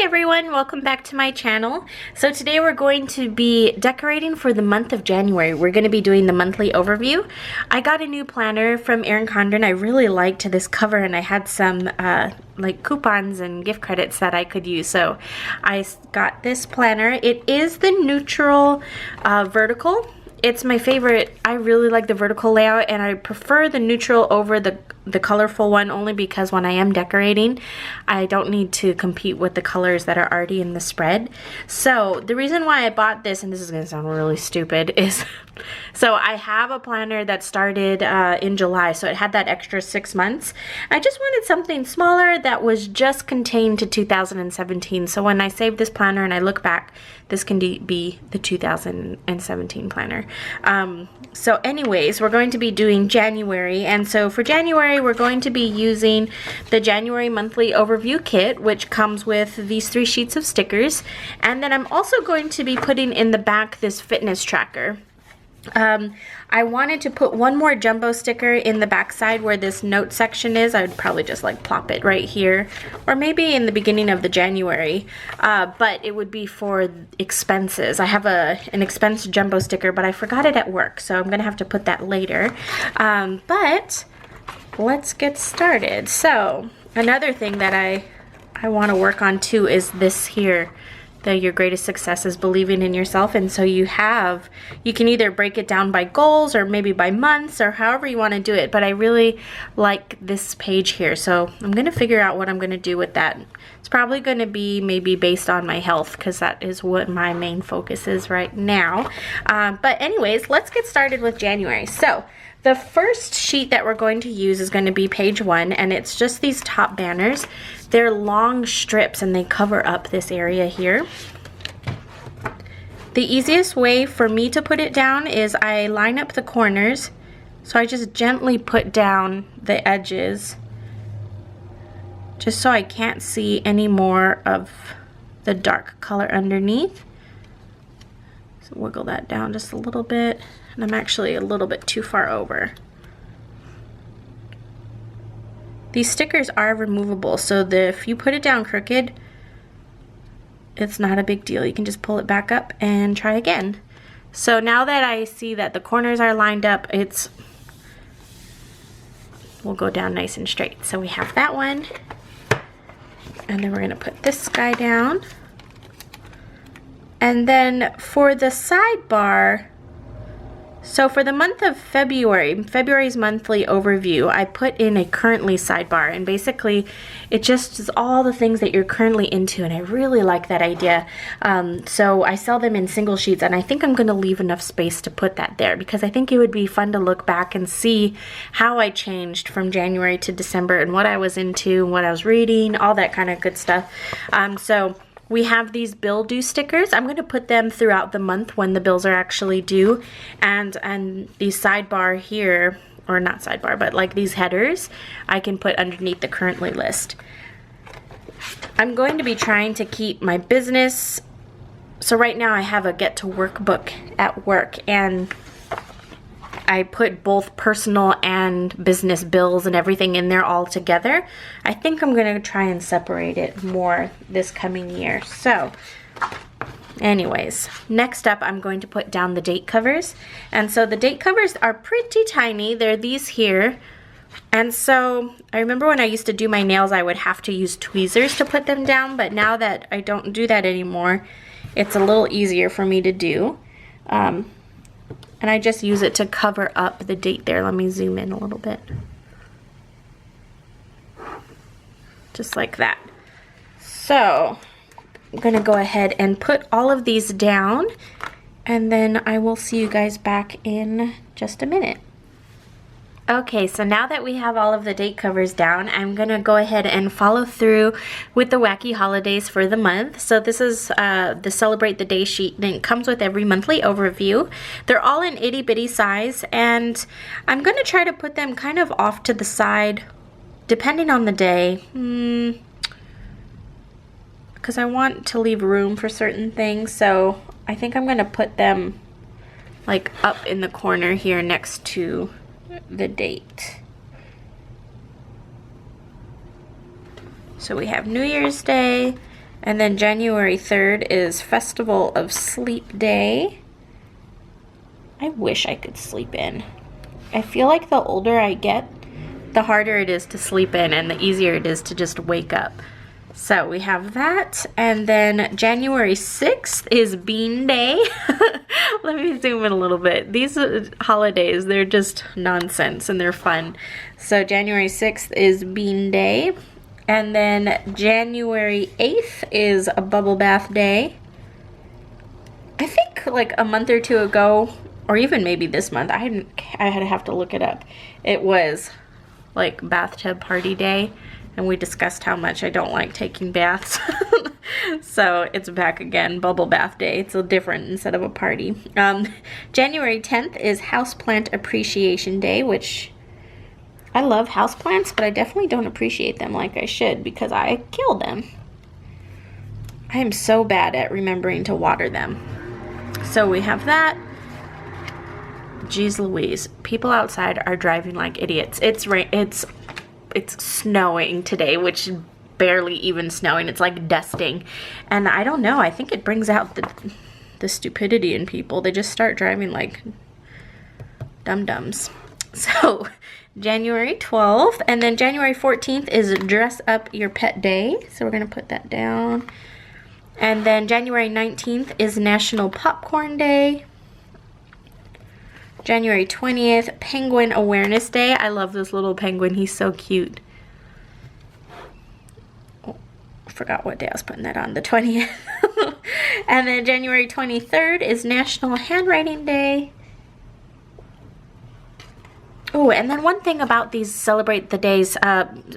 everyone, welcome back to my channel. So today we're going to be decorating for the month of January. We're going to be doing the monthly overview. I got a new planner from Erin Condren. I really liked this cover and I had some like coupons and gift credits that I could use. So I got this planner. It is the neutral vertical. It's my favorite. I really like the vertical layout and I prefer the neutral over the colorful one only because when I am decorating, I don't need to compete with the colors that are already in the spread. So the reason why I bought this, and this is going to sound really stupid, is so I have a planner that started in July, so it had that extra 6 months. I just wanted something smaller that was just contained to 2017. So when I save this planner and I look back, this can be the 2017 planner. So anyways, we're going to be doing January, and so for January we're going to be using the January monthly overview kit, which comes with these 3 sheets of stickers, and then I'm also going to be putting in the back this fitness tracker. I wanted to put one more jumbo sticker in the back side where this note section is. I would probably just like plop it right here, or maybe in the beginning of the January, but it would be for expenses. I have an expense jumbo sticker, but I forgot it at work, so I'm gonna have to put that later. But let's get started. So another thing that I want to work on too is this here. Your greatest success is believing in yourself, and so you can either break it down by goals or maybe by months or however you want to do it, but I really like this page here, so I'm going to figure out what I'm going to do with that. It's probably going to be maybe based on my health because that is what my main focus is right now. But anyways, let's get started with January. So the first sheet that we're going to use is going to be page 1, and it's just these top banners. They're long strips and they cover up this area here. The easiest way for me to put it down is I line up the corners. So I just gently put down the edges just so I can't see any more of the dark color underneath. So wiggle that down just a little bit, and I'm actually a little bit too far over. These stickers are removable, so if you put it down crooked, it's not a big deal. You can just pull it back up and try again. So now that I see that the corners are lined up, we'll go down nice and straight. So we have that one, and then we're gonna put this guy down. And then for the sidebar, so for the month of February's monthly overview, I put in a currently sidebar, and basically it just is all the things that you're currently into, and I really like that idea. So I sell them in single sheets, and I think I'm going to leave enough space to put that there because I think it would be fun to look back and see how I changed from January to December and what I was into, what I was reading, all that kind of good stuff. So we have these bill due stickers. I'm going to put them throughout the month when the bills are actually due, and these sidebar here, or not sidebar, but like these headers, I can put underneath the currently list. I'm going to be trying to keep my business, so right now I have a get to work book at work, and I put both personal and business bills and everything in there all together. I think I'm going to try and separate it more this coming year. So anyways, next up I'm going to put down the date covers. And so the date covers are pretty tiny. They're these here. And so I remember when I used to do my nails, I would have to use tweezers to put them down, but now that I don't do that anymore, it's a little easier for me to do. And I just use it to cover up the date there. Let me zoom in a little bit. Just like that. So I'm gonna go ahead and put all of these down, and then I will see you guys back in just a minute. Okay, so now that we have all of the date covers down, I'm gonna go ahead and follow through with the Wacky holidays for the month. So this is the Celebrate the Day sheet, and it comes with every monthly overview. They're all in itty bitty size, and I'm gonna try to put them kind of off to the side, depending on the day, because I want to leave room for certain things. So I think I'm gonna put them like up in the corner here next to the date. So we have New Year's Day, And then January 3rd is Festival of Sleep Day. I wish I could sleep in. I feel like the older I get, the harder it is to sleep in and the easier it is to just wake up. So we have that. And then January 6th is Bean Day. Let me zoom in a little bit. These holidays, they're just nonsense and they're fun. So January 6th is Bean Day. And then January 8th is a Bubble Bath Day. I think like a month or two ago, or even maybe this month, I had to have to look it up. It was like Bathtub Party Day. And we discussed how much I don't like taking baths. So it's back again, Bubble Bath Day. It's a different instead of a party. January 10th is Houseplant Appreciation Day, which I love houseplants, but I definitely don't appreciate them like I should because I kill them. I am so bad at remembering to water them. So we have that. Jeez Louise, people outside are driving like idiots. It's snowing today, which is barely even snowing. It's like dusting. And I don't know, I think it brings out the stupidity in people. They just start driving like dum-dums. So January 12th, and then January 14th is Dress Up Your Pet Day. So we're gonna put that down. And then January 19th is National Popcorn Day. January 20th, Penguin Awareness Day. I love this little penguin. He's so cute. Oh, I forgot what day I was putting that on. The 20th. And then January 23rd is National Handwriting Day. Oh, and then one thing about these celebrate the days,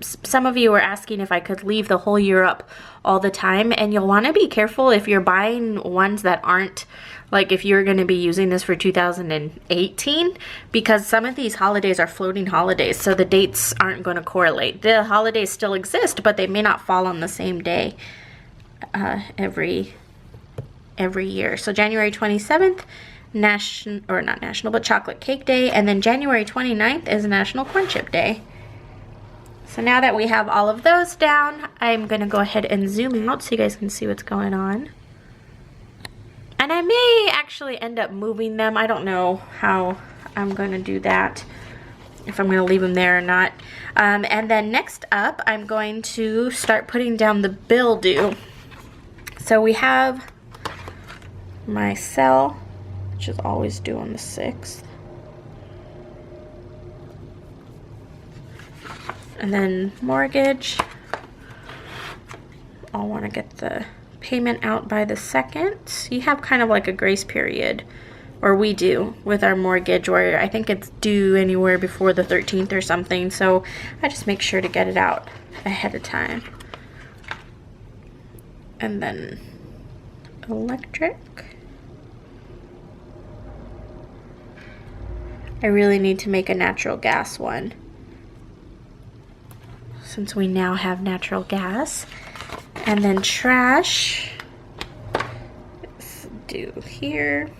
some of you were asking if I could leave the whole year up all the time, and you'll want to be careful if you're buying ones that aren't, like if you're going to be using this for 2018, because some of these holidays are floating holidays, so the dates aren't going to correlate. The holidays still exist, but they may not fall on the same day every year. So January 27th, Chocolate Cake Day, and then January 29th is National Corn Chip Day. So now that we have all of those down, I'm going to go ahead and zoom out so you guys can see what's going on. And I may actually end up moving them. I don't know how I'm going to do that, if I'm going to leave them there or not. And then next up, I'm going to start putting down the bill due. So we have my cell, which is always due on the 6th. And then mortgage, I'll want to get the payment out by the 2nd. You have kind of like a grace period, or we do with our mortgage, where I think it's due anywhere before the 13th or something. So I just make sure to get it out ahead of time. And then electric. I really need to make a natural gas one, since we now have natural gas. And then trash, let's do here.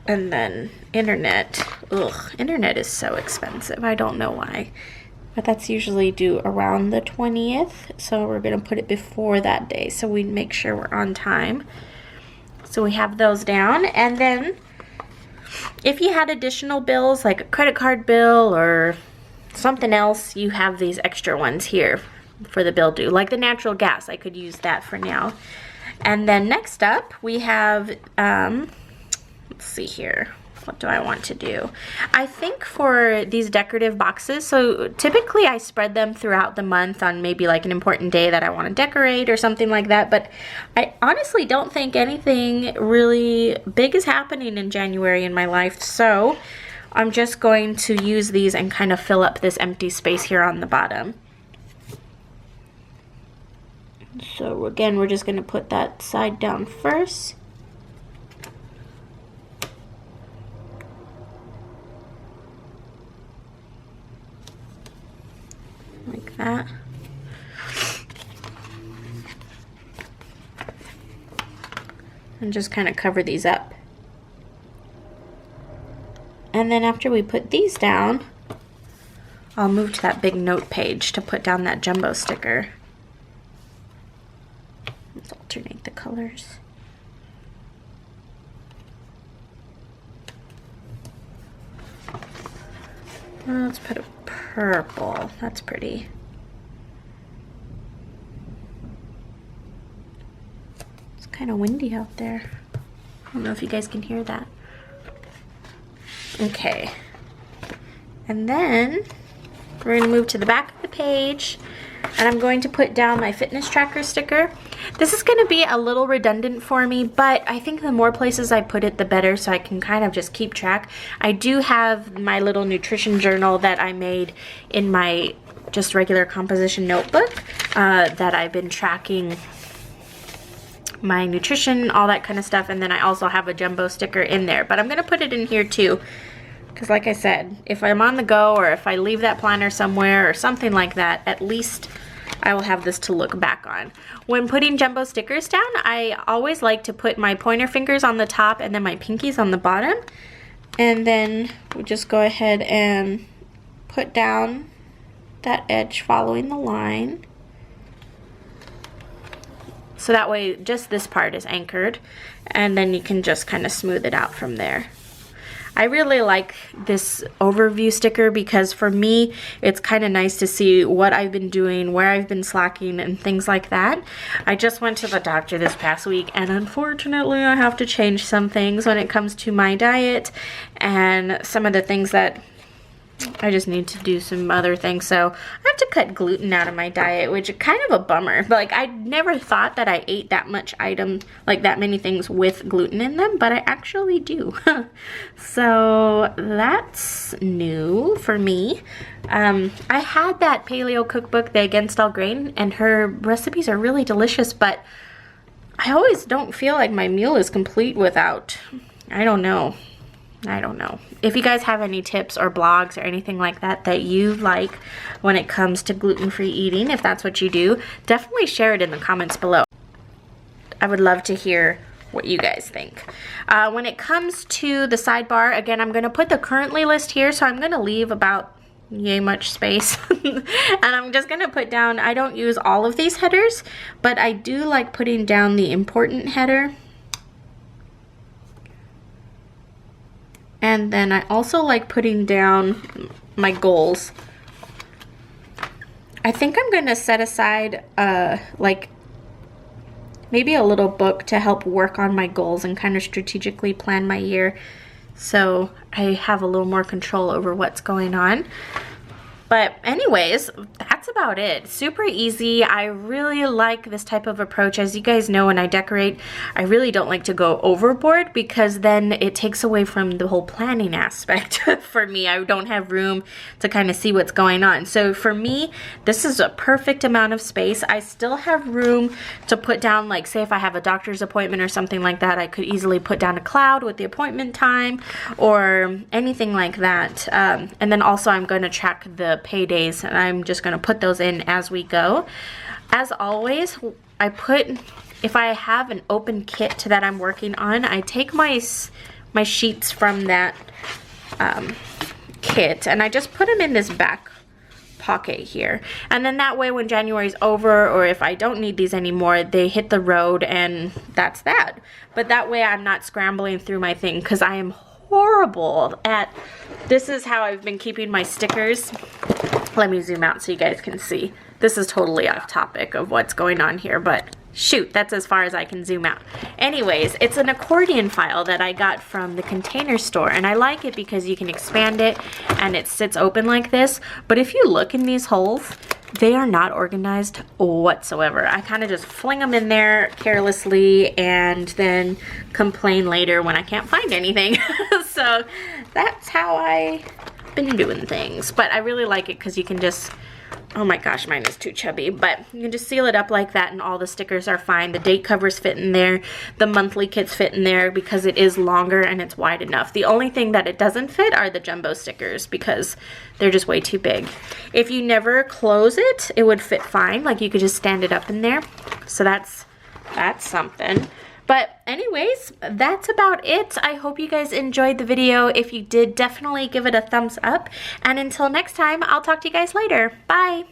And then internet. Ugh, internet is so expensive. I don't know why. But that's usually due around the 20th. So we're going to put it before that day so we make sure we're on time. So we have those down. And then if you had additional bills, like a credit card bill or something else, you have these extra ones here for the bill due. Like the natural gas, I could use that for now. And then next up, we have, let's see here. What do I want to do? I think for these decorative boxes, so typically I spread them throughout the month on maybe like an important day that I want to decorate or something like that, but I honestly don't think anything really big is happening in January in my life, so I'm just going to use these and kind of fill up this empty space here on the bottom. So again, we're just going to put that side down first. Like that. And just kind of cover these up. And then after we put these down, I'll move to that big note page to put down that jumbo sticker. Let's alternate the colors. Let's put a purple. That's pretty. It's kind of windy out there. I don't know if you guys can hear that. Okay. And then we're going to move to the back of the page, and I'm going to put down my fitness tracker sticker. This is going to be a little redundant for me, but I think the more places I put it, the better, so I can kind of just keep track. I do have my little nutrition journal that I made in my just regular composition notebook that I've been tracking my nutrition, all that kind of stuff, and then I also have a jumbo sticker in there, but I'm going to put it in here too. Because like I said, if I'm on the go or if I leave that planner somewhere or something like that, at least I will have this to look back on. When putting jumbo stickers down, I always like to put my pointer fingers on the top and then my pinkies on the bottom. And then we just go ahead and put down that edge following the line. So that way just this part is anchored, and then you can just kind of smooth it out from there. I really like this overview sticker because for me, it's kind of nice to see what I've been doing, where I've been slacking, and things like that. I just went to the doctor this past week, and unfortunately, I have to change some things when it comes to my diet and some of the things that I just need to do some other things. So I have to cut gluten out of my diet, which is kind of a bummer. Like, I never thought that I ate that much like that many things with gluten in them, but I actually do. So that's new for me. I had that paleo cookbook, the Against All Grain, and her recipes are really delicious, but I always don't feel like my meal is complete without, I don't know. If you guys have any tips or blogs or anything like that that you like when it comes to gluten-free eating, if that's what you do, definitely share it in the comments below. I would love to hear what you guys think. When it comes to the sidebar, again, I'm going to put the currently list here, so I'm going to leave about yay much space. And I'm just going to put down, I don't use all of these headers, but I do like putting down the important header. And then I also like putting down my goals. I think I'm going to set aside like maybe a little book to help work on my goals and kind of strategically plan my year, so I have a little more control over what's going on. But anyways, that's about it. Super easy. I really like this type of approach. As you guys know, when I decorate, I really don't like to go overboard because then it takes away from the whole planning aspect for me. I don't have room to kind of see what's going on. So for me, this is a perfect amount of space. I still have room to put down, like, say if I have a doctor's appointment or something like that, I could easily put down a cloud with the appointment time or anything like that. And then also I'm going to track the paydays, and I'm just going to put those in as we go. As always, if I have an open kit that I'm working on, I take my sheets from that kit and I just put them in this back pocket here, and then that way when January's over, or if I don't need these anymore, they hit the road and that's that. But that way I'm not scrambling through my thing, because I am horrible at, this is how I've been keeping my stickers. Let me zoom out so you guys can see. This is totally off topic of what's going on here, but shoot, that's as far as I can zoom out. Anyways, it's an accordion file that I got from the Container Store, and I like it because you can expand it and it sits open like this. But if you look in these holes, they are not organized whatsoever. I kind of just fling them in there carelessly and then complain later when I can't find anything. So that's how I've been doing things. But I really like it because you can just, oh my gosh, mine is too chubby, but you can just seal it up like that and all the stickers are fine. The date covers fit in there. The monthly kits fit in there because it is longer and it's wide enough. The only thing that it doesn't fit are the jumbo stickers because they're just way too big. If you never close it, it would fit fine. Like, you could just stand it up in there. So that's something. But anyways, that's about it. I hope you guys enjoyed the video. If you did, definitely give it a thumbs up. And until next time, I'll talk to you guys later. Bye.